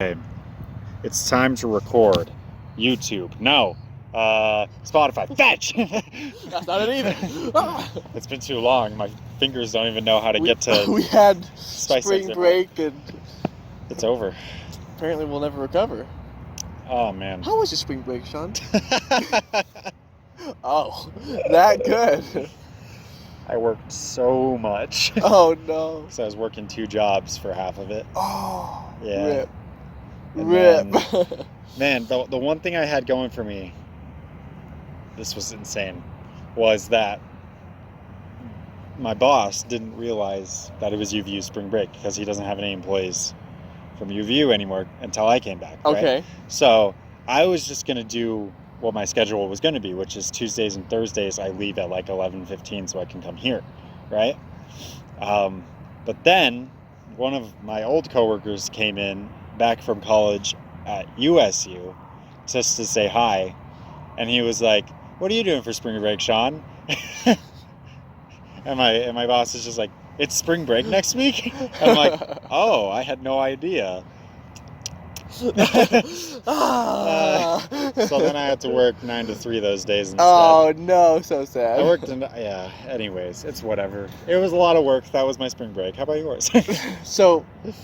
Okay, it's time to record. YouTube. No. Spotify. Fetch! That's not it either. It's been too long. My fingers don't even know how to get to We had spice spring it. break and It's over. apparently we'll never recover. Oh, man. How was your spring break, Sean? Oh, that good. I worked so much. Oh no. So I was working 2 jobs for half of it. Oh, Yeah. rip. And Rip. Man, the one thing I had going for me, this was insane, was that my boss didn't realize that it was UVU spring break because he doesn't have any employees from UVU anymore until I came back. Right? Okay. So I was just going to do what my schedule was going to be, which is Tuesdays and Thursdays I leave at like 11:15 so I can come here, right? But then one of my old coworkers came in back from college at USU just to say hi, and he was like, "What are you doing for spring break, Sean?" and my boss is just like, "It's spring break next week?" I'm like, "Oh, I had no idea." So then I had to work 9 to 3 those days instead. Oh no, so sad. I worked anyways, it's whatever. It was a lot of work. That was my spring break. How about yours? So,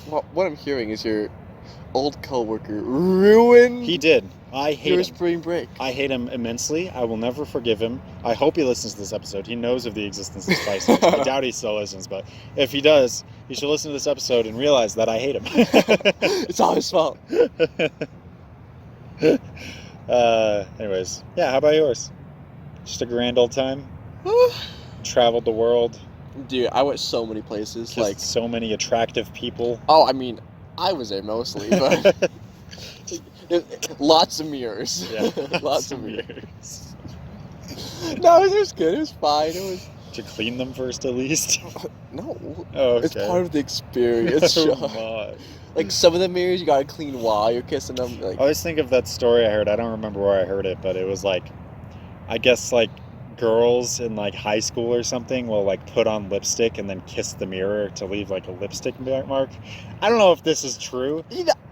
what I'm hearing is your old coworker ruined He did. I hate your him. spring break. I hate him immensely. I will never forgive him. I hope he listens to this episode. He knows of the existence of Spice Bros. I doubt he still listens, but if he does, he should listen to this episode and realize that I hate him. It's all his fault. Anyways, yeah, how about yours? Just a grand old time? Traveled the world? Dude, I went so many places. Kissed Like, so many attractive people? oh, I mean, I was there mostly, but lots of mirrors. Yeah, Lots of mirrors. No, it was good. It was fine. It was Did you clean them first at least? no. Oh, okay. It's part of the experience, Oh, Sean. my. Like some of the mirrors you gotta clean while you're kissing them. Like, I always think of that story I heard. I don't remember where I heard it, but it was like, I guess like girls in like high school or something will like put on lipstick and then kiss the mirror to leave like a lipstick mark. I don't know if this is true.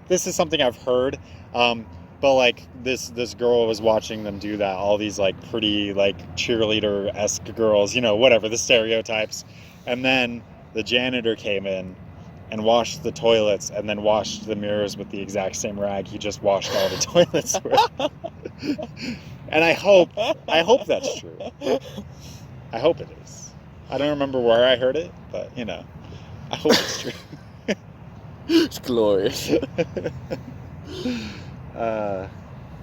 This is something I've heard. But like this girl was watching them do that. All these like pretty like cheerleader-esque girls, you know, whatever, the stereotypes. And then the janitor came in and washed the toilets and then washed the mirrors with the exact same rag he just washed all the toilets with. And I hope that's true. I hope it is. I don't remember where I heard it, but you know, I hope it's true. it's glorious.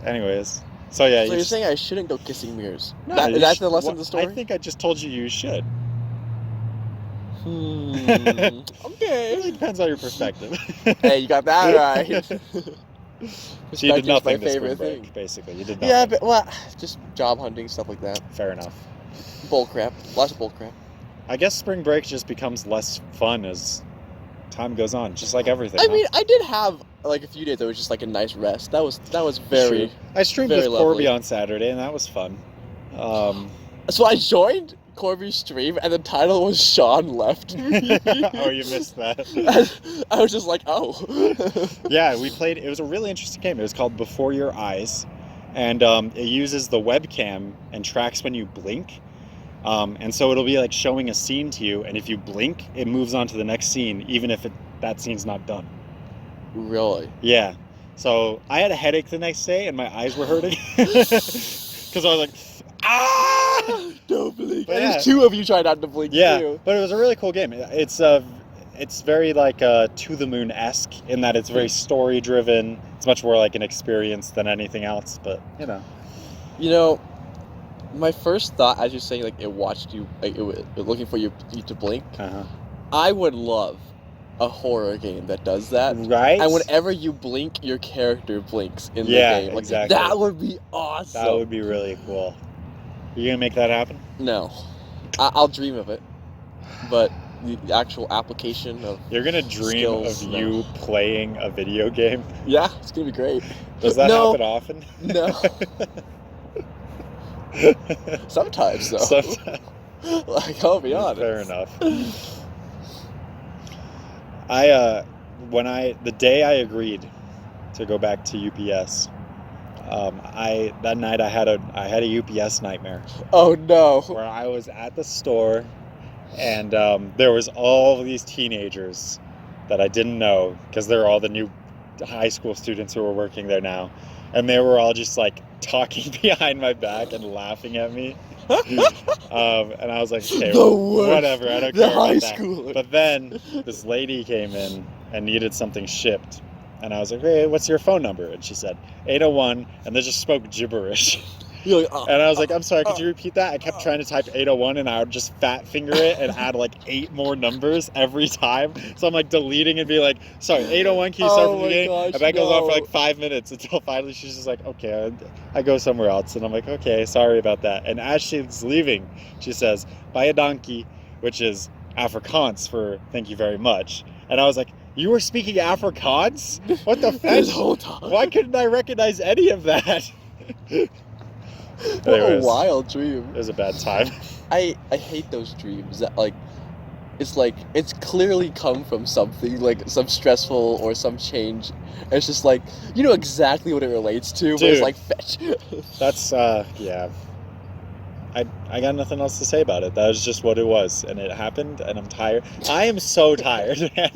Anyways, so yeah. So you're saying I shouldn't go kissing mirrors? No, That's the lesson of the story? I think I just told you should. Okay. It really depends on your perspective. Hey, you got that right. So you did nothing my this spring favorite break, thing. basically. You did nothing. Yeah, but well, just job hunting, stuff like that. Fair enough. Bull crap. Lots of bull crap. I guess spring break just becomes less fun as time goes on, just like everything. I mean, I did have like a few days that was just like a nice rest. That was very. True. I streamed very with Corby lovely. on Saturday, and that was fun. So I joined Corby's stream, and the title was Sean Left Me. Oh, you missed that. I was just like, oh. Yeah, we played. It was a really interesting game. It was called Before Your Eyes, and it uses the webcam and tracks when you blink. And so it'll be like showing a scene to you, and if you blink, it moves on to the next scene, even if that scene's not done. Really? Yeah. So I had a headache the next day, and my eyes were hurting because I was like, ah! Don't blink. But And yeah. there's 2 of you trying not to blink Yeah, too. but it was a really cool game. It's very like To the Moon-esque in that it's very story driven. It's much more like an experience than anything else. But you know. You know, my first thought as you're saying like it watched you, like it looking for you to blink. Uh-huh. I would love a horror game that does that. Right. And whenever you blink, your character blinks in the Yeah, game. Like, exactly. that would be awesome. That would be really cool. You gonna make that happen? No, I'll dream of it, but the actual application of You're gonna dream skills, of no. you playing a video game. Yeah, it's gonna be great. Does that No. happen often? No. Sometimes though. Sometimes. Like, I'll be honest. Fair enough. The day I agreed to go back to UPS. That night I had a UPS nightmare Oh no. where I was at the store, and there was all these teenagers that I didn't know because they're all the new high school students who were working there now, and they were all just like talking behind my back and laughing at me. And I was like, okay, The worst. whatever, I don't The care high about that. schooler. But then this lady came in and needed something shipped, and I was like, hey, what's your phone number? And she said 801, and they just spoke gibberish. You're like, And I was like, I'm sorry, could you repeat that? I kept trying to type 801, and I would just fat finger it and add like 8 more numbers every time. So I'm like deleting and be like, sorry, 801, can you start from the beginning? gosh, And that goes on for no. like 5 minutes until finally she's just like, okay, I go somewhere else. And I'm like, okay, sorry about that. And as she's leaving, she says, buy a donkey, which is Afrikaans for thank you very much. And I was like, you were speaking Afrikaans? What the This fuck? whole time. Why couldn't I recognize any of that? What a Anyways, wild dream. it was a bad time. I hate those dreams that like it's clearly come from something like some stressful or some change. It's just like you know exactly what it relates to, but it's Dude. like fetch. That's yeah. I got nothing else to say about it. That was just what it was, and it happened, and I'm tired. I am so tired, man.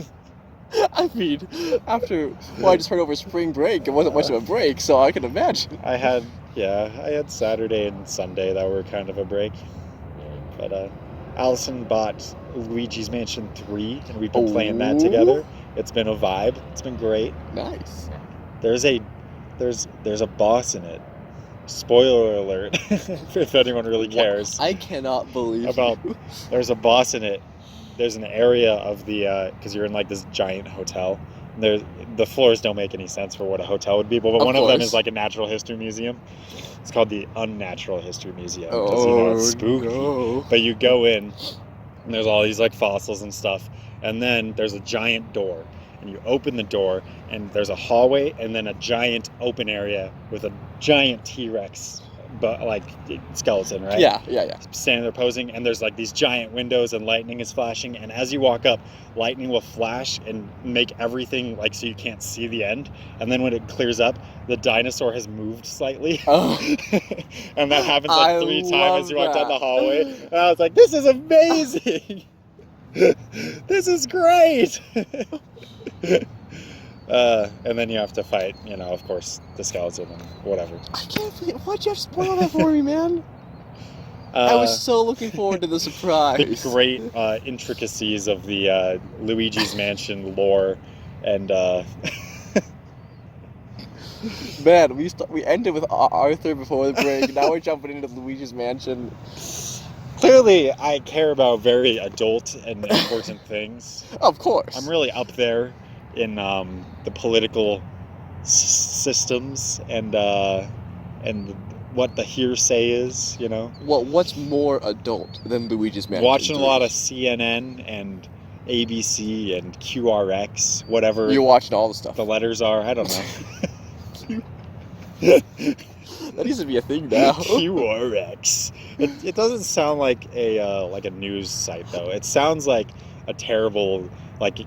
I mean, after I just heard over spring break, it wasn't much of a break, so I can imagine. I had Saturday and Sunday that were kind of a break. But Allison bought Luigi's Mansion 3, and we've been playing that together. It's been a vibe. It's been great. Nice. There's a boss in it. Spoiler alert, if anyone really cares. I cannot believe About you. There's a boss in it. There's an area of the because you're in like this giant hotel. And the floors don't make any sense for what a hotel would be, but Of one of them course. is like a natural history museum. It's called the Unnatural History Museum because you know it's spooky. No. But you go in, and there's all these like fossils and stuff, and then there's a giant door, and you open the door, and there's a hallway, and then a giant open area with a giant T-Rex, but like skeleton, right? Yeah. Standing there posing, and there's like these giant windows, and lightning is flashing, and as you walk up, lightning will flash and make everything like so you can't see the end, and then when it clears up, the dinosaur has moved slightly. Oh. And that happens I like 3 love times as you walk down that. the hallway, and I was like, this is amazing. This is great. And then you have to fight, you know, of course, the skeleton and whatever. I can't believe why'd you have to spoil that for me, man? I was so looking forward to the the surprise. great intricacies of the Luigi's Mansion lore, and Man, we ended with Arthur before the break. Now we're jumping into Luigi's Mansion. clearly I care about very adult and important things. Of course. I'm really up there in the political systems and what the hearsay is, you know. Well, what's more adult than Luigi's Mansion? Watching a 3? lot of CNN and ABC and QRX, whatever You're watching all the stuff. the letters are. I don't know. That needs to be a thing now. QRX. It doesn't sound like a news site though. It sounds like a terrible like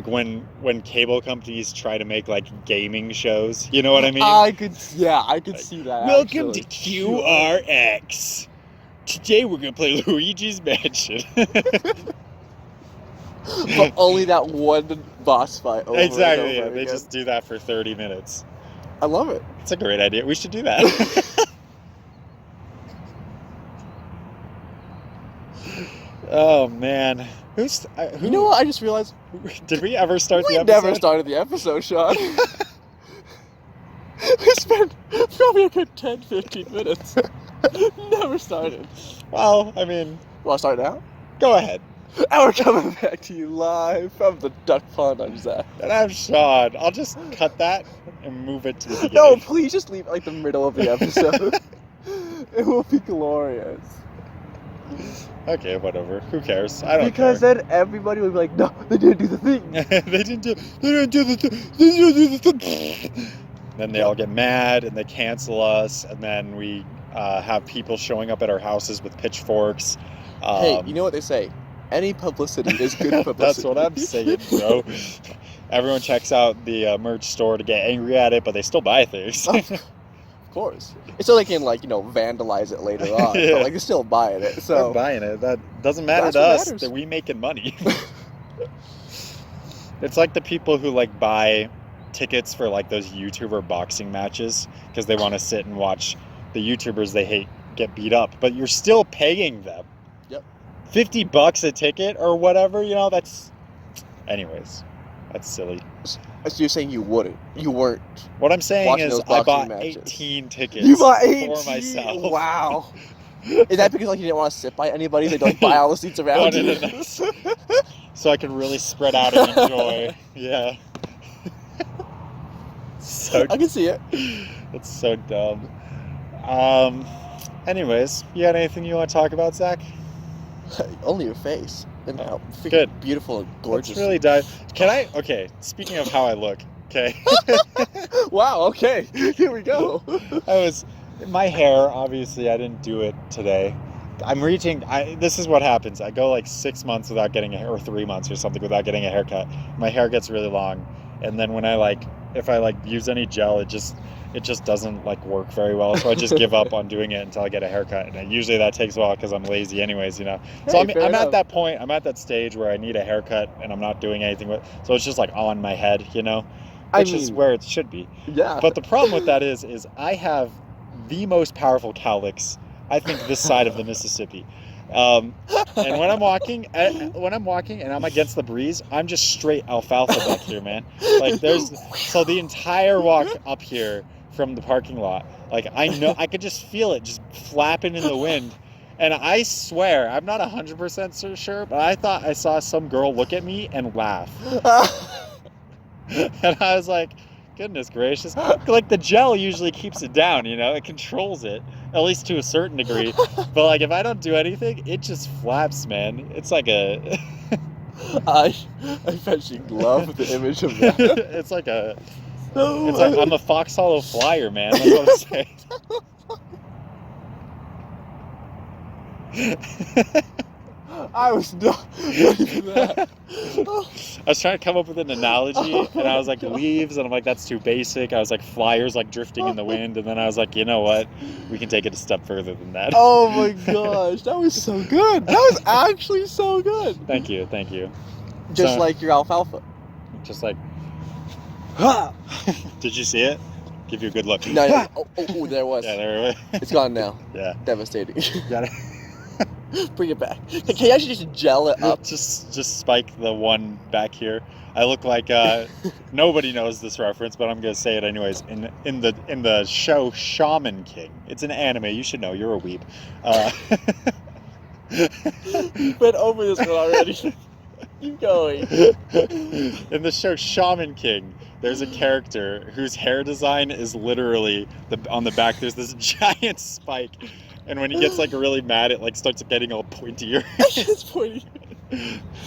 when cable companies try to make like gaming shows. You know what I mean? I could see that. Welcome actually. to QRX. Today we're gonna play Luigi's Mansion. But only that one boss fight. Over Exactly. And Yeah, over they again. just do that for 30 minutes. I love it. It's a great idea. We should do that. Oh man, who? You know what? I just realized Did we ever start we the episode? never started the episode, Sean. We spent probably a good 10-15 minutes. Never started. Well, I mean, Want to start now? go ahead. And we're coming back to you live from the duck pond. I'm Zach. And I'm Sean. I'll just cut that and move it to the beginning. No, please just leave like the middle of the episode. It will be glorious. Okay, whatever. Who cares? I don't Because care. then everybody will be like, no, they didn't do the thing. They didn't do the thing. Then they all get mad and they cancel us, and then we have people showing up at our houses with pitchforks. Hey, you know what they say? Any publicity is good publicity. That's what I'm saying, bro. Everyone checks out the merch store to get angry at it, but they still buy things. Of course. It's so they can, like, vandalize it later on. Yeah. But, like, they're still buying it. They're So buying it. That doesn't matter That's to what us. matters. That we making money. It's like the people who like buy tickets for like those YouTuber boxing matches because they want to sit and watch the YouTubers they hate get beat up, but you're still paying them. Yep. $50 a ticket or whatever, that's anyways. That's silly. So you're saying you weren't What I'm saying watching is those I boxing bought matches. 18 tickets You bought 18? for myself. Wow. Is that because, like, you didn't want to sit by anybody? They don't buy all the seats around Wanted you? a nice- so I could really spread out and enjoy. Yeah. So I can see it. That's so dumb. Anyways, you got anything you want to talk about, Zach? Only your face. And how freaking Good. beautiful and gorgeous. Let's really dive. Can I? Okay, speaking of how I look, okay. Wow, okay. Here we go. My hair, obviously, I didn't do it today. This is what happens. I go like 6 months without getting or 3 months or something without getting a haircut. My hair gets really long. And then when if I use any gel, it just doesn't work very well. So I just give up on doing it until I get a haircut. And usually that takes a while because I'm lazy anyways, So Hey, I'm fair at enough. that point, I'm at that stage where I need a haircut and I'm not doing anything with so it's just on my head, which is where it should be. Yeah. But the problem with that is I have the most powerful cowlicks, I think, this side of the Mississippi. And when I'm walking and I'm against the breeze, I'm just straight alfalfa back here, man. So the entire walk up here from the parking lot, I know I could just feel it just flapping in the wind. And I swear, I'm not 100% sure, but I thought I saw some girl look at me and laugh. And I was like, goodness gracious. The gel usually keeps it down, it controls it, at least to a certain degree. But if I don't do anything, it just flaps, man. It's like a... I bet you love the image of that. It's like I'm a Fox Hollow flyer, man. That's what I'm saying. I was not even that. I was trying to come up with an analogy, and I was like, leaves, and I'm like, that's too basic. I was like, flyers drifting in the wind, and then I was like, you know what? We can take it a step further than that. Oh my gosh, that was so good. That was actually so good. Thank you. Just So- like your alfalfa. Just Did you see it? Give you a good look. No. Oh, there it was. Yeah, there it was. It's gone now. Yeah. Devastating. Got it. Bring it back. Can you actually just gel it up? Just spike the one back here. I look like nobody knows this reference, but I'm gonna say it anyways. In the show Shaman King, it's an anime. You should know. You're a weeb. You've been over this one already. Keep going. In the show Shaman King, there's a character whose hair design is literally on the back. There's this giant spike. And when he gets really mad, it starts getting all pointier. It's pointy.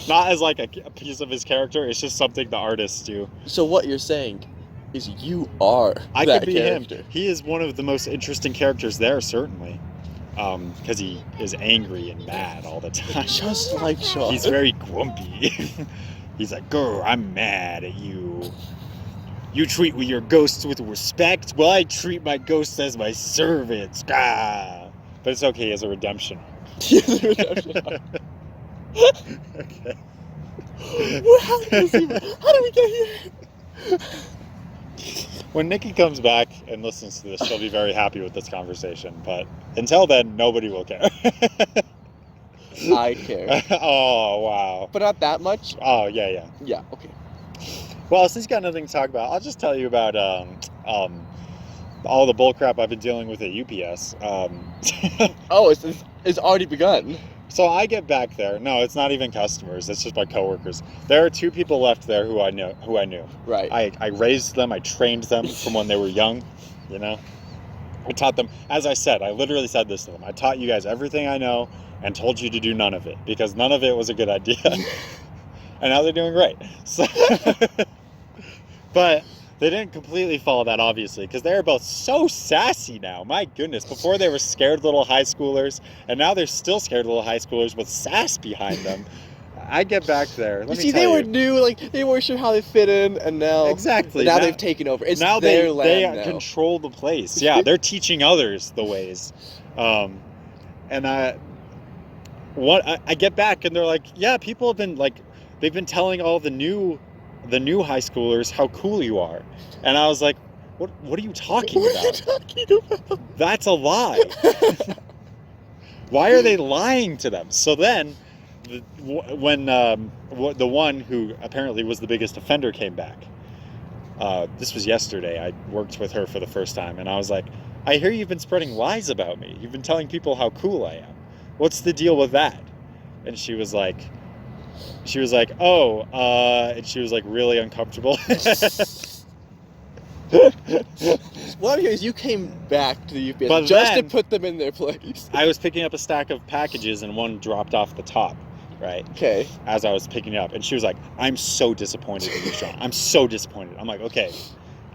Not as a piece of his character. It's just something the artists do. So what you're saying is you are I that could be character. him. He is one of the most interesting characters there, certainly, because he is angry and mad all the time. Just like Shaw. He's very grumpy. He's like, "Grr, I'm mad at you. You treat your ghosts with respect. Well, I treat my ghosts as my servants." Ah. But it's okay, he has a redemption. Okay. How did we get here? When Nikki comes back and listens to this, she'll be very happy with this conversation. But until then, nobody will care. I care. Oh, wow. But not that much? Oh, yeah. Yeah, okay. Well, since you got nothing to talk about, I'll just tell you about all the bullcrap I've been dealing with at UPS. Oh, it's already begun. So I get back there. No, it's not even customers. It's just my coworkers. There are 2 people left there who I knew. Right. I raised them. I trained them from when they were young. I taught them. As I said, I literally said this to them. I taught you guys everything I know and told you to do none of it because none of it was a good idea. And now they're doing great. So, but they didn't completely follow that, obviously, because they're both so sassy now. My goodness. Before they were scared little high schoolers, and now they're still scared little high schoolers with sass behind them. I get back there. Let You me see, tell they you. were new, like they weren't sure how they fit in, and now Exactly. now they've taken over. It's now their land they now. control the place. Yeah, they're teaching others the ways. And I get back and they're like, yeah, people have been like, they've been telling all the new high schoolers how cool you are, and I was like, what are you talking What about? are you talking about? That's a lie. Why are they lying to them? So then, when the one who apparently was the biggest offender came back, this was yesterday. I worked with her for the first time, and I was like, I hear you've been spreading lies about me. You've been telling people how cool I am. What's the deal with that? And she was like, oh, and she was like really uncomfortable. What I'm hearing is you came back to the UPS But just then- to put them in their place. I was picking up a stack of packages and one dropped off the top, right? Okay. As I was picking it up. And she was like, I'm so disappointed in you, Sean. I'm so disappointed. I'm like, okay,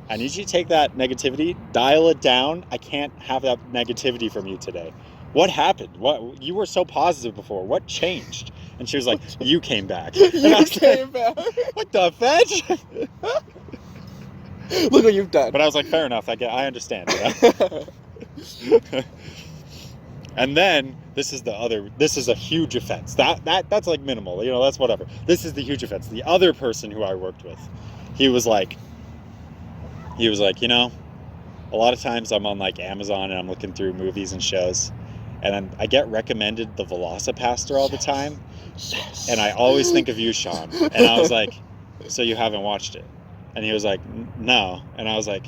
I need you to take that negativity, dial it down. I can't have that negativity from you today. What happened? What, you were so positive before. What changed? And she was like, you came back. And I You was came like, back. what the fetch? Look what you've done. But I was like, fair enough. I understand. You know? And then this is a huge offense. That's like minimal, you know, that's whatever. This is the huge offense. The other person who I worked with, he was like, you know, a lot of times I'm on like Amazon and I'm looking through movies and shows, and I get recommended the Velocipastor all the time. Yes. And I always think of you, Sean. And I was like, so you haven't watched it? And he was like, no. And I was like,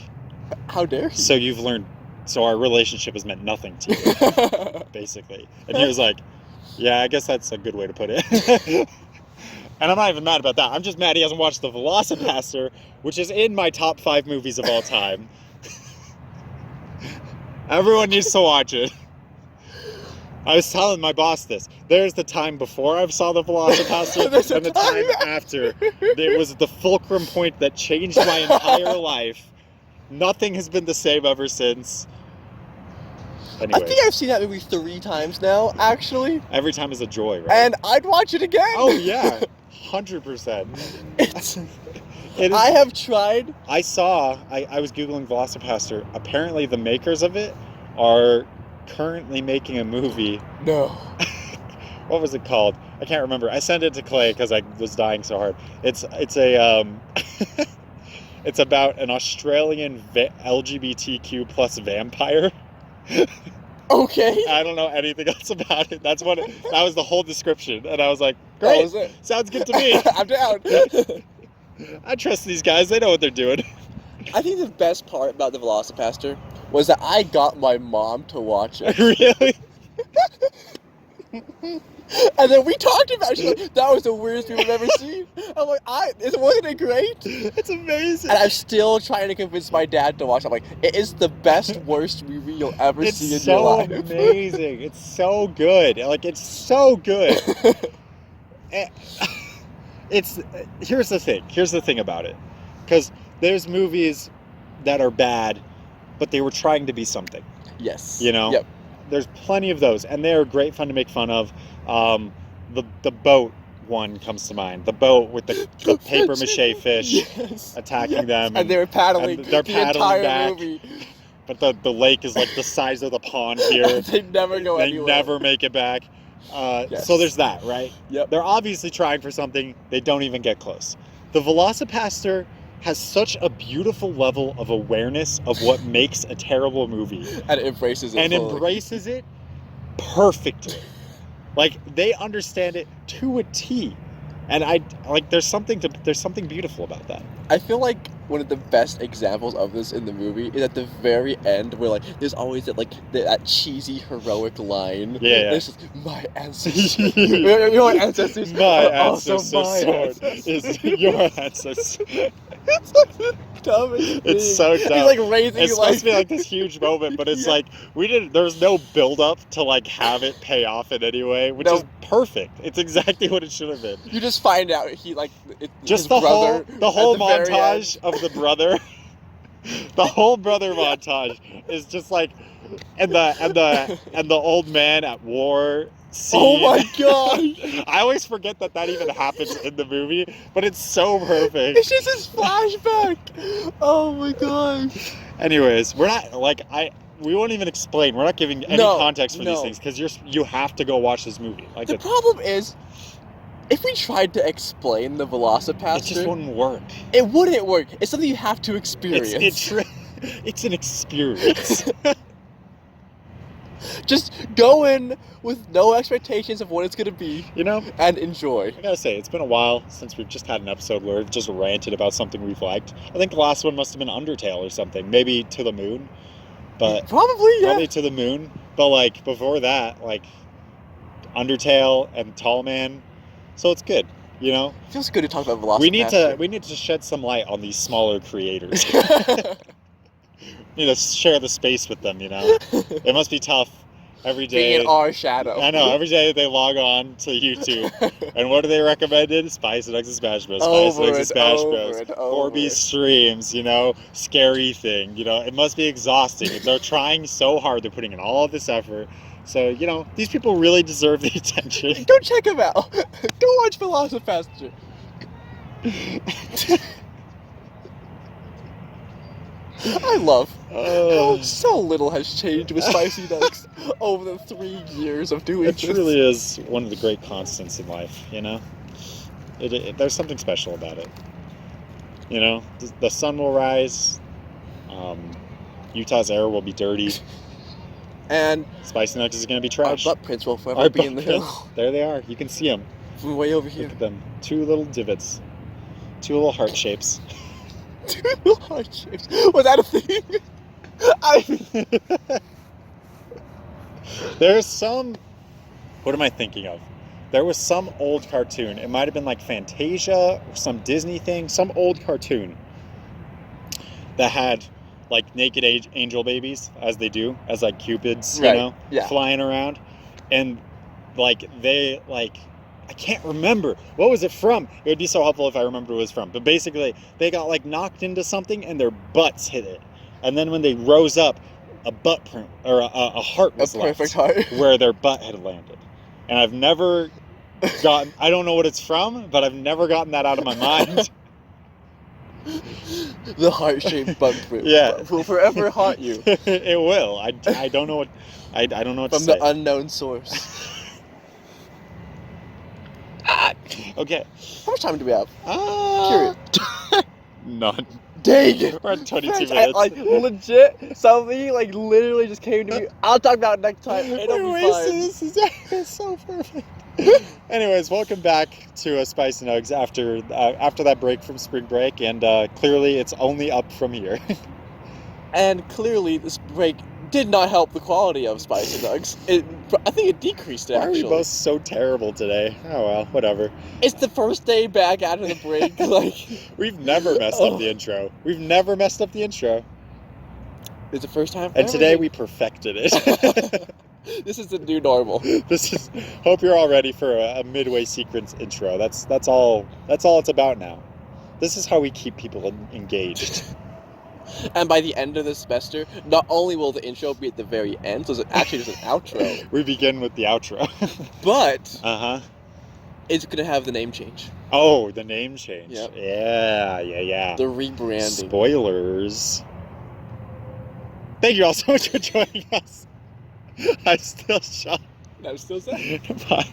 how dare he? So our relationship has meant nothing to you, basically. And he was like, yeah, I guess that's a good way to put it. And I'm not even mad about that. I'm just mad he hasn't watched The Velocipastor, which is in my top 5 movies of all time. Everyone needs to watch it. I was telling my boss this. There's the time before I saw The Velocipastor and the time after. It was the fulcrum point that changed my entire life. Nothing has been the same ever since. Anyways, I think I've seen that movie 3 times now, actually. every time is a joy, right? And I'd watch it again. Oh yeah, 100%. It's. It is, I have tried. I was Googling Velocipastor. Apparently the makers of it are currently making a movie. No. What was it called? I can't remember. I sent it to Clay because I was dying so hard. It's a it's about an Australian LGBTQ plus vampire. Okay. I don't know anything else about it. That was the whole description, and I was like, That great, was it. sounds good to me. I'm down. I trust these guys. They know what they're doing. I think the best part about the Velocipastor was that I got my mom to watch it. Really? And then we talked about it. She's like, that was the weirdest movie I've ever seen. I'm like, wasn't it great? It's amazing. And I'm still trying to convince my dad to watch it. I'm like, it is the best, worst movie you'll ever see in your life. It's so amazing. It's so good. Like, it's so good. Here's the thing about it. Because there's movies that are bad, but they were trying to be something. Yes. You know? Yep. There's plenty of those, and they are great fun to make fun of. The boat one comes to mind. The boat with the paper mache fish yes. attacking them. And they were paddling and they're the paddling entire back. movie. But the lake is like the size of the pond here. They never go They anywhere. never make it back. Yes. So there's that, right? Yep. They're obviously trying for something. They don't even get close. The Velocipastor has such a beautiful level of awareness of what makes a terrible movie. And it embraces it And fully. embraces it perfectly. Like, they understand it to a T. And there's something beautiful about that. I feel like one of the best examples of this in the movie is at the very end, where like there's always that cheesy heroic line. Yeah. It's just my ancestors. you know what ancestors? My are also ancestor's my sword ancestors. is your ancestor. It's like the dumbest It's thing. so dumb. He's like raising It's you supposed to be like this huge moment, but it's Yeah. like there's no build up to like have it pay off in any way, which No. is perfect. It's exactly what it should have been. You just find out he like Just his the brother whole at the very montage end. of the brother. The whole brother montage is just like, and the old man at war scene. Oh my god! I always forget that even happens in the movie, but it's so perfect. It's just his flashback. Oh my god. Anyways, we're not we won't even explain. We're not giving any context for these things because you have to go watch this movie. Like the problem is, if we tried to explain the Velocipastor, it just wouldn't work. It wouldn't work. It's something you have to experience. It's an experience. Just go in with no expectations of what it's gonna be, and enjoy. I gotta say, it's been a while since we've just had an episode where we've just ranted about something we've liked. I think the last one must have been Undertale or something, maybe To the Moon, but probably To the Moon. But like before that, like Undertale and Tall Man, so it's good. It feels good to talk about Velocipastor. We need to shed some light on these smaller creators. Need to share the space with them, It must be tough every day. Being in our shadow. I know, every day they log on to YouTube. And what are they recommended? Spice and Nuggs Smash Bros. Spice and Nuggs Smash Bros. 4B streams, scary thing. It must be exhausting. They're trying so hard. They're putting in all of this effort. So, these people really deserve the attention. Go check them out. Go watch Velocipastor. I love how so little has changed with Spicy Nuggs over the 3 years of doing this. It truly is one of the great constants in life, There's something special about it. The sun will rise, Utah's air will be dirty, and Spicy Nuggs is going to be trash. Our butt prints will forever be in the hill. There they are. You can see them. From way over here. Look at them. 2 little divots. 2 little heart shapes. 2 little heart shapes. Was that a thing? There's some... What am I thinking of? There was some old cartoon. It might have been like Fantasia or some Disney thing. Some old cartoon that had like naked angel babies, as they do, as like cupids, flying around. And I can't remember. What was it from? It would be so helpful if I remember what it was from. But basically, they got like knocked into something and their butts hit it. And then when they rose up, a butt print, or a heart was left. A perfect heart. Where their butt had landed. And I've never gotten, I don't know what it's from, but I've never gotten that out of my mind. The heart-shaped butt print will forever haunt you. It will. I don't know what, I don't know what from to say. From the unknown source. Okay. How much time do we have? Curious. None. Dang it! We're at 22 minutes. Legit, something literally just came to me. I'll talk about it next time. It'll be fine. This is so perfect. Anyways, welcome back to Spice and Nuggs after that break from spring break, and clearly it's only up from here. And clearly this break did not help the quality of Spice and Nuggs. I think it decreased it, actually. Why are we both so terrible today? Oh well, whatever. It's the first day back out of the break. We've never messed up the intro. We've never messed up the intro. It's the first time. And today we perfected it. This is the new normal. Hope you're all ready for a midway sequence intro. That's all it's about now. This is how we keep people engaged. And by the end of the semester, not only will the intro be at the very end, so it's actually just an outro. We begin with the outro. But it's gonna have the name change. Oh, the name change. Yep. Yeah. The rebranding. Spoilers. Thank you all so much for joining us. I'm still shocked. I'm still sad. Bye.